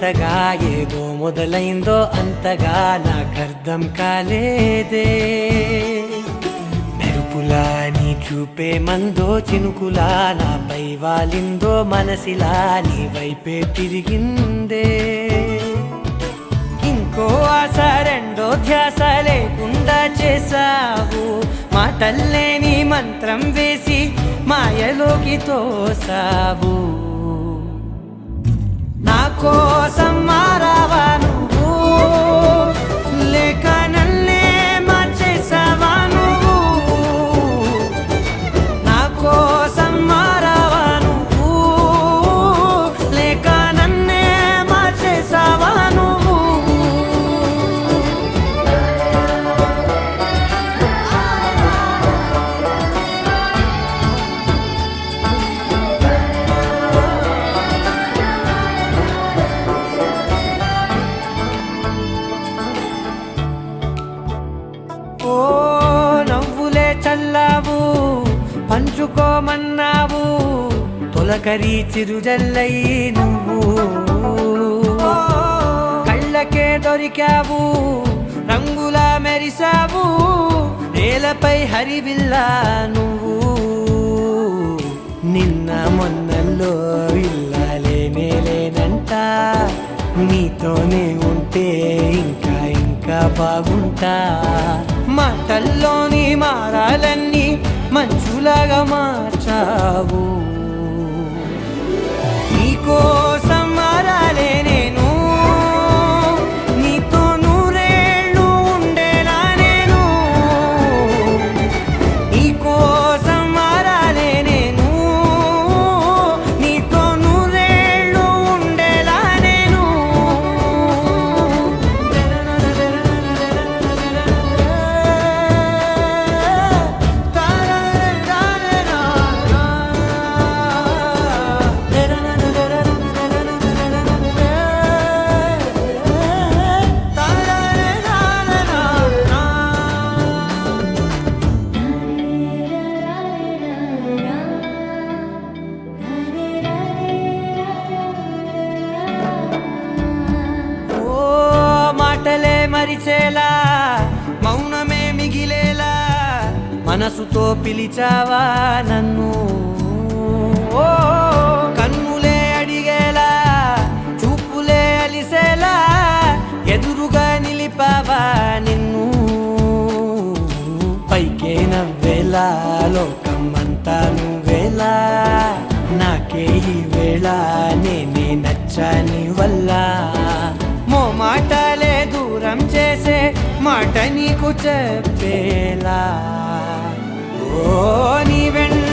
వింతగా ఏదో మొదలైందో అంతగా నాకర్థం కాలేదే. మెరుపులా నీ చూపే మందో చినుకులా నాపై వాలిందో మనసిలా నీ వైపే తిరిగిందే. ఇంకో ఆశ రెండో ధ్యాస లేకుండా చేసావు, మాటల్లే నీ మంత్రం వేసి మాయలోకి తోసావు. నా కోసం మారావా నువ్వు, లేక నన్నే మార్చేసావా నువ్వు? నా కోసం మారావా నువ్వు, లేక నన్నే మార్చేసావా నువ్వు? ఓ నవ్వులే చల్లావు, పంచుకోమన్నావు, తొలకరి చిరుజల్లై నువ్వు. కళ్ళకే దొరికావు, రంగులా మెరిసావు, నేలపై హరివిల్లా నువ్వు. నిన్న మొన్నల్లో ఇల్లాలేనే లేనంట, నీతోనే ఉంటే ఇంకా ఇంకా బాగుంటా. మాటల్లోని మారాలన్నీ మంచులాగా మార్చావు. నీకోసం మారాలే నేను, నీతో నూరేళ్ళు ఉండేలా నేను. నీకోసం మారాలే నేను, నీతో నూరేళ్ళు ఉండేలా నేను. మాటలే మరిచేలా, మౌనమే మిగిలేలా, మనసుతో పిలిచావా నన్ను. ఓ కన్నులే అడిగేలా, చూపులే అలిసేలా, ఎదురుగా నిలిపావా నిన్ను. పైకే నవ్వేలా, లోకం అంతా నువ్వేలా, నాకే ఈ వేళ నేనే నచ్చని వల్ల. మాటలే దూరం చేసే మాట నీకు చెప్పేలా. ఓ నీ వెంట